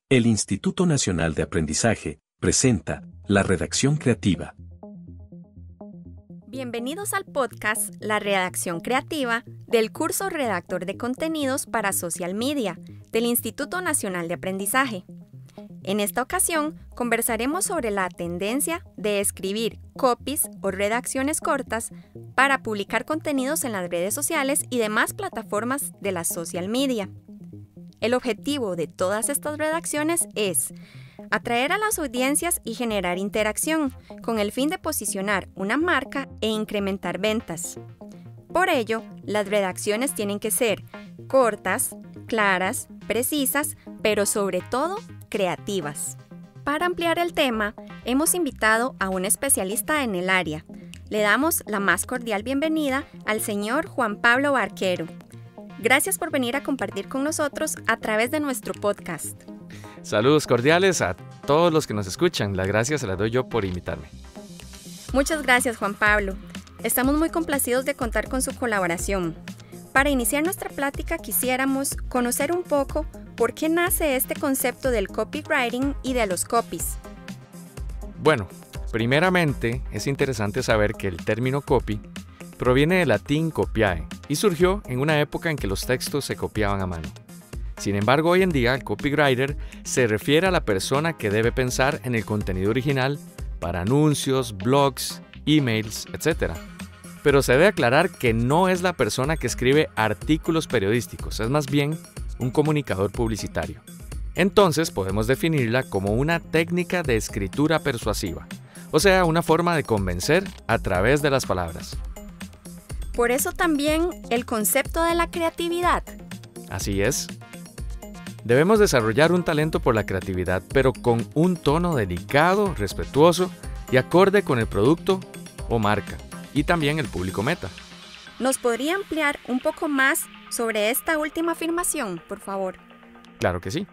El Instituto Nacional de Aprendizaje presenta la redacción creativa. Bienvenidos al podcast La Redacción Creativa del curso Redactor de Contenidos para Social Media del Instituto Nacional de Aprendizaje. En esta ocasión conversaremos sobre la tendencia de escribir copies o redacciones cortas para publicar contenidos en las redes sociales y demás plataformas de la social media. El objetivo de todas estas redacciones es atraer a las audiencias y generar interacción con el fin de posicionar una marca e incrementar ventas. Por ello, las redacciones tienen que ser cortas, claras, precisas, pero sobre todo creativas. Para ampliar el tema, hemos invitado a un especialista en el área. Le damos la más cordial bienvenida al señor Juan Pablo Barquero. Gracias por venir a compartir con nosotros a través de nuestro podcast. Saludos cordiales a todos los que nos escuchan. Las gracias se las doy yo por invitarme. Muchas gracias, Juan Pablo. Estamos muy complacidos de contar con su colaboración. Para iniciar nuestra plática quisiéramos conocer un poco por qué nace este concepto del copywriting y de los copies. Bueno, primeramente es interesante saber que el término copy proviene del latín copiae y surgió en una época en que los textos se copiaban a mano. Sin embargo, hoy en día el copywriter se refiere a la persona que debe pensar en el contenido original para anuncios, blogs, emails, etc. Pero se debe aclarar que no es la persona que escribe artículos periodísticos, es más bien un comunicador publicitario. Entonces podemos definirla como una técnica de escritura persuasiva, o sea, una forma de convencer a través de las palabras. Por eso también el concepto de la creatividad. Así es. Debemos desarrollar un talento por la creatividad, pero con un tono delicado, respetuoso y acorde con el producto o marca, y también el público meta. ¿Nos podría ampliar un poco más sobre esta última afirmación, por favor? Claro que sí.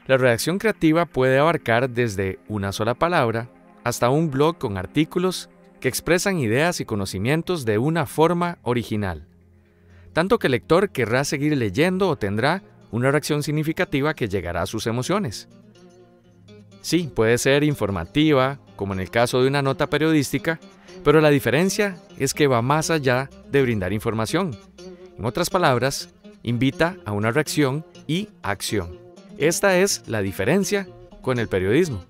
La redacción creativa puede abarcar desde una sola palabra hasta un blog con artículos que expresan ideas y conocimientos de una forma original, tanto que el lector querrá seguir leyendo o tendrá una reacción significativa que llegará a sus emociones. Sí, puede ser informativa, como en el caso de una nota periodística, pero la diferencia es que va más allá de brindar información. En otras palabras, invita a una reacción y acción. Esta es la diferencia con el periodismo.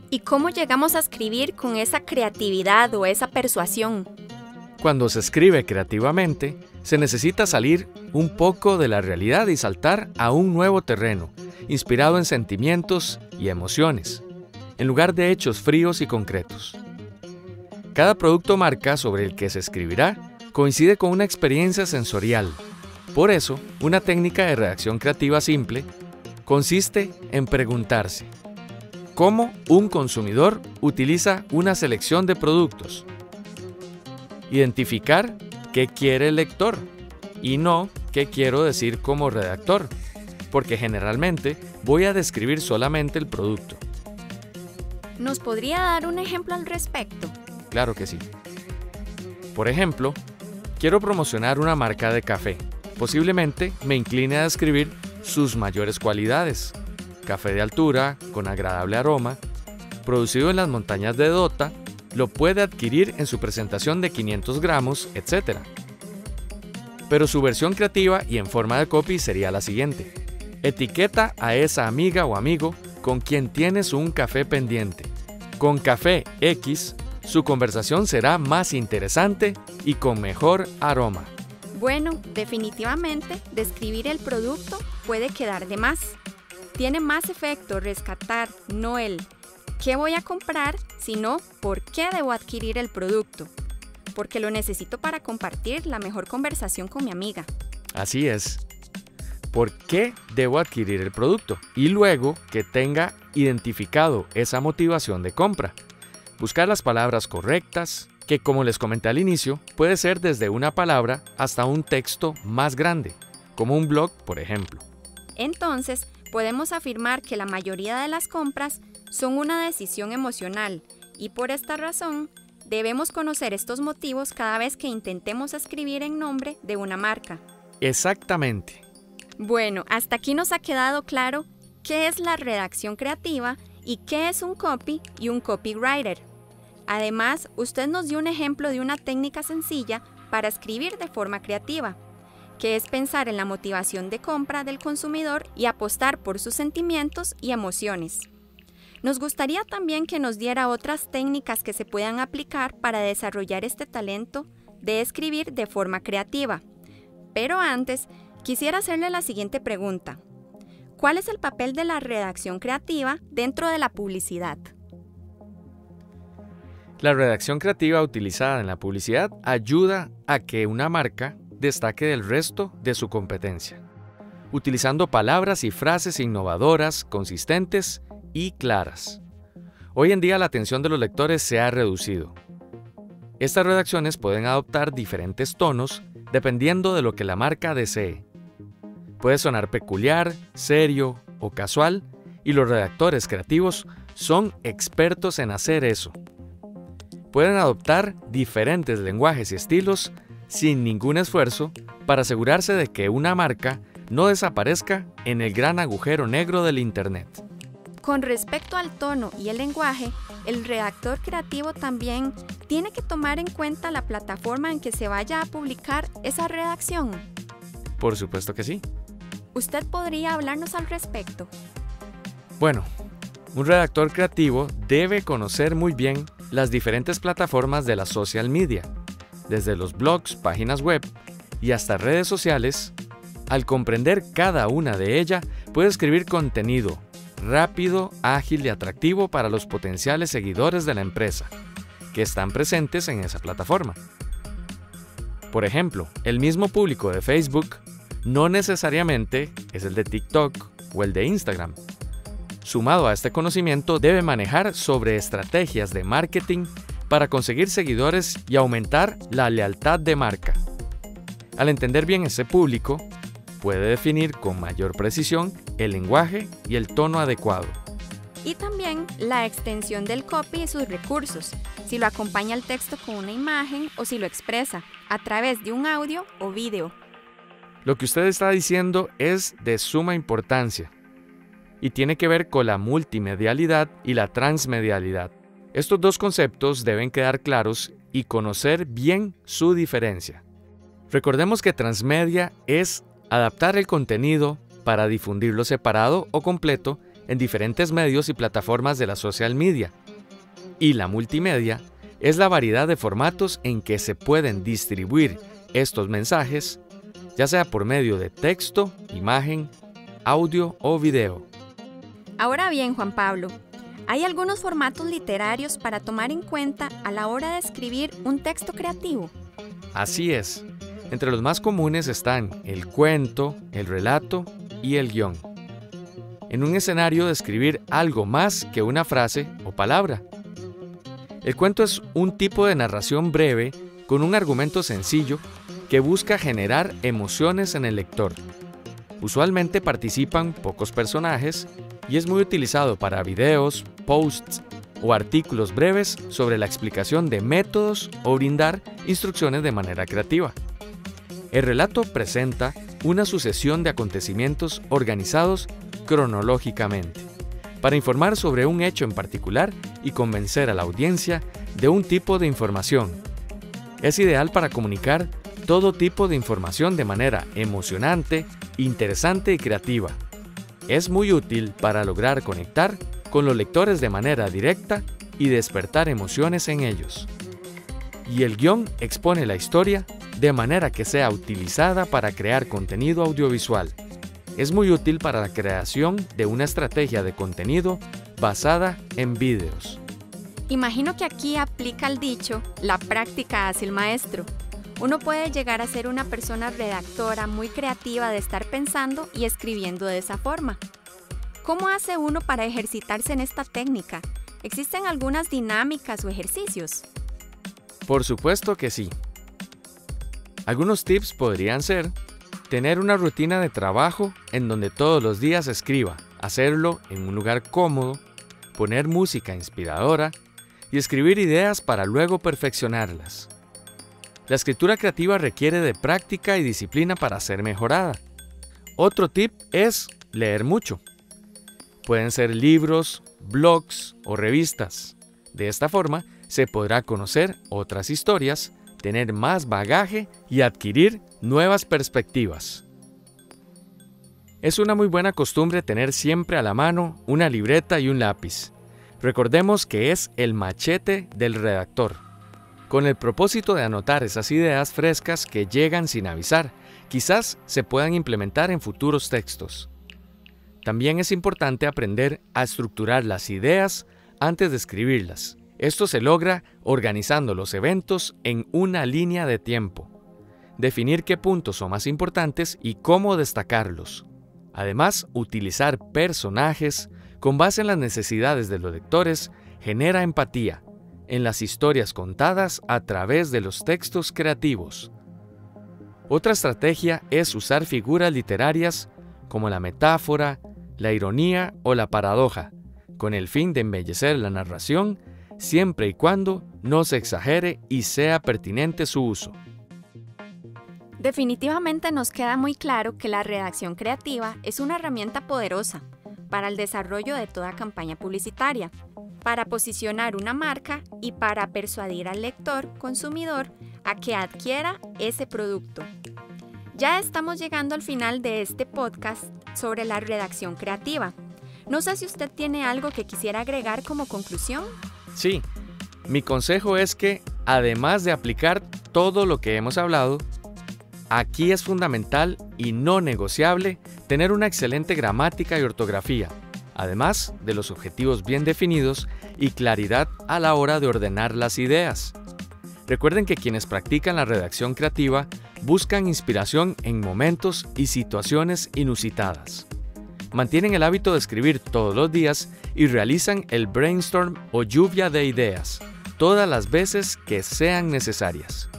¿Y cómo llegamos a escribir con esa creatividad o esa persuasión? Cuando se escribe creativamente, se necesita salir un poco de la realidad y saltar a un nuevo terreno, inspirado en sentimientos y emociones, en lugar de hechos fríos y concretos. Cada producto o marca sobre el que se escribirá coincide con una experiencia sensorial. Por eso, una técnica de redacción creativa simple consiste en preguntarse: ¿cómo un consumidor utiliza una selección de productos? Identificar qué quiere el lector y no qué quiero decir como redactor, porque generalmente voy a describir solamente el producto. ¿Nos podría dar un ejemplo al respecto? Claro que sí. Por ejemplo, quiero promocionar una marca de café. Posiblemente me incline a describir sus mayores cualidades. Café de altura, con agradable aroma, producido en las montañas de Dota, lo puede adquirir en su presentación de 500 gramos, etc. Pero su versión creativa y en forma de copy sería la siguiente: etiqueta a esa amiga o amigo con quien tienes un café pendiente. Con Café X, su conversación será más interesante y con mejor aroma. Bueno, definitivamente, describir el producto puede quedar de más. Tiene más efecto rescatar no el ¿qué voy a comprar?, sino ¿por qué debo adquirir el producto? Porque lo necesito para compartir la mejor conversación con mi amiga. Así es. ¿Por qué debo adquirir el producto? Y luego que tenga identificado esa motivación de compra. Buscar las palabras correctas, que como les comenté al inicio, puede ser desde una palabra hasta un texto más grande, como un blog, por ejemplo. Entonces, podemos afirmar que la mayoría de las compras son una decisión emocional y por esta razón debemos conocer estos motivos cada vez que intentemos escribir en nombre de una marca. Exactamente. Bueno, hasta aquí nos ha quedado claro qué es la redacción creativa y qué es un copy y un copywriter. Además, usted nos dio un ejemplo de una técnica sencilla para escribir de forma creativa, que es pensar en la motivación de compra del consumidor y apostar por sus sentimientos y emociones. Nos gustaría también que nos diera otras técnicas que se puedan aplicar para desarrollar este talento de escribir de forma creativa. Pero antes, quisiera hacerle la siguiente pregunta. ¿Cuál es el papel de la redacción creativa dentro de la publicidad? La redacción creativa utilizada en la publicidad ayuda a que una marca destaque del resto de su competencia, utilizando palabras y frases innovadoras, consistentes y claras. Hoy en día la atención de los lectores se ha reducido. Estas redacciones pueden adoptar diferentes tonos dependiendo de lo que la marca desee. Puede sonar peculiar, serio o casual, y los redactores creativos son expertos en hacer eso. Pueden adoptar diferentes lenguajes y estilos sin ningún esfuerzo para asegurarse de que una marca no desaparezca en el gran agujero negro del Internet. Con respecto al tono y el lenguaje, el redactor creativo también tiene que tomar en cuenta la plataforma en que se vaya a publicar esa redacción. Por supuesto que sí. ¿Usted podría hablarnos al respecto? Bueno, un redactor creativo debe conocer muy bien las diferentes plataformas de la social media, desde los blogs, páginas web y hasta redes sociales. Al comprender cada una de ellas, puede escribir contenido rápido, ágil y atractivo para los potenciales seguidores de la empresa que están presentes en esa plataforma. Por ejemplo, el mismo público de Facebook no necesariamente es el de TikTok o el de Instagram. Sumado a este conocimiento, debe manejar sobre estrategias de marketing para conseguir seguidores y aumentar la lealtad de marca. Al entender bien ese público, puede definir con mayor precisión el lenguaje y el tono adecuado. Y también la extensión del copy y sus recursos, si lo acompaña el texto con una imagen o si lo expresa a través de un audio o vídeo. Lo que usted está diciendo es de suma importancia y tiene que ver con la multimedialidad y la transmedialidad. Estos dos conceptos deben quedar claros y conocer bien su diferencia. Recordemos que transmedia es adaptar el contenido para difundirlo separado o completo en diferentes medios y plataformas de la social media. Y la multimedia es la variedad de formatos en que se pueden distribuir estos mensajes, ya sea por medio de texto, imagen, audio o video. Ahora bien, Juan Pablo, ¿hay algunos formatos literarios para tomar en cuenta a la hora de escribir un texto creativo? Así es. Entre los más comunes están el cuento, el relato y el guión. En un escenario de escribir algo más que una frase o palabra. El cuento es un tipo de narración breve con un argumento sencillo que busca generar emociones en el lector. Usualmente participan pocos personajes y es muy utilizado para videos, posts o artículos breves sobre la explicación de métodos o brindar instrucciones de manera creativa. El relato presenta una sucesión de acontecimientos organizados cronológicamente, para informar sobre un hecho en particular y convencer a la audiencia de un tipo de información. Es ideal para comunicar todo tipo de información de manera emocionante, interesante y creativa. Es muy útil para lograr conectar con los lectores de manera directa y despertar emociones en ellos. Y el guión expone la historia de manera que sea utilizada para crear contenido audiovisual. Es muy útil para la creación de una estrategia de contenido basada en vídeos. Imagino que aquí aplica el dicho, la práctica hace el maestro. Uno puede llegar a ser una persona redactora muy creativa de estar pensando y escribiendo de esa forma. ¿Cómo hace uno para ejercitarse en esta técnica? ¿Existen algunas dinámicas o ejercicios? Por supuesto que sí. Algunos tips podrían ser tener una rutina de trabajo en donde todos los días escriba, hacerlo en un lugar cómodo, poner música inspiradora y escribir ideas para luego perfeccionarlas. La escritura creativa requiere de práctica y disciplina para ser mejorada. Otro tip es leer mucho. Pueden ser libros, blogs o revistas. De esta forma, se podrá conocer otras historias, tener más bagaje y adquirir nuevas perspectivas. Es una muy buena costumbre tener siempre a la mano una libreta y un lápiz. Recordemos que es el machete del redactor, con el propósito de anotar esas ideas frescas que llegan sin avisar, quizás se puedan implementar en futuros textos. También es importante aprender a estructurar las ideas antes de escribirlas. Esto se logra organizando los eventos en una línea de tiempo. Definir qué puntos son más importantes y cómo destacarlos. Además, utilizar personajes con base en las necesidades de los lectores genera empatía en las historias contadas a través de los textos creativos. Otra estrategia es usar figuras literarias como la metáfora, la ironía o la paradoja, con el fin de embellecer la narración, siempre y cuando no se exagere y sea pertinente su uso. Definitivamente nos queda muy claro que la redacción creativa es una herramienta poderosa para el desarrollo de toda campaña publicitaria, para posicionar una marca y para persuadir al lector, consumidor, a que adquiera ese producto. Ya estamos llegando al final de este podcast sobre la redacción creativa. No sé si usted tiene algo que quisiera agregar como conclusión. Sí, mi consejo es que, además de aplicar todo lo que hemos hablado, aquí es fundamental y no negociable tener una excelente gramática y ortografía, además de los objetivos bien definidos y claridad a la hora de ordenar las ideas. Recuerden que quienes practican la redacción creativa buscan inspiración en momentos y situaciones inusitadas. Mantienen el hábito de escribir todos los días y realizan el brainstorm o lluvia de ideas todas las veces que sean necesarias.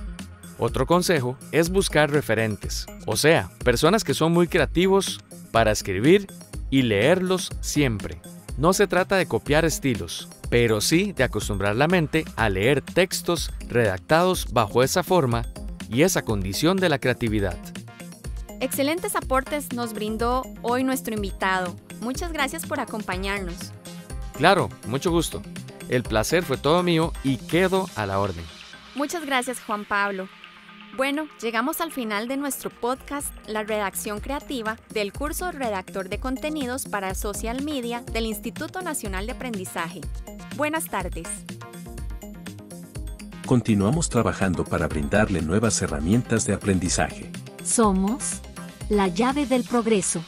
Otro consejo es buscar referentes, o sea, personas que son muy creativos para escribir y leerlos siempre. No se trata de copiar estilos, pero sí de acostumbrar la mente a leer textos redactados bajo esa forma y esa condición de la creatividad. Excelentes aportes nos brindó hoy nuestro invitado. Muchas gracias por acompañarnos. Claro, mucho gusto. El placer fue todo mío y quedo a la orden. Muchas gracias, Juan Pablo. Bueno, llegamos al final de nuestro podcast La Redacción Creativa del curso Redactor de Contenidos para Social Media del Instituto Nacional de Aprendizaje. Buenas tardes. Continuamos trabajando para brindarle nuevas herramientas de aprendizaje. Somos la llave del progreso.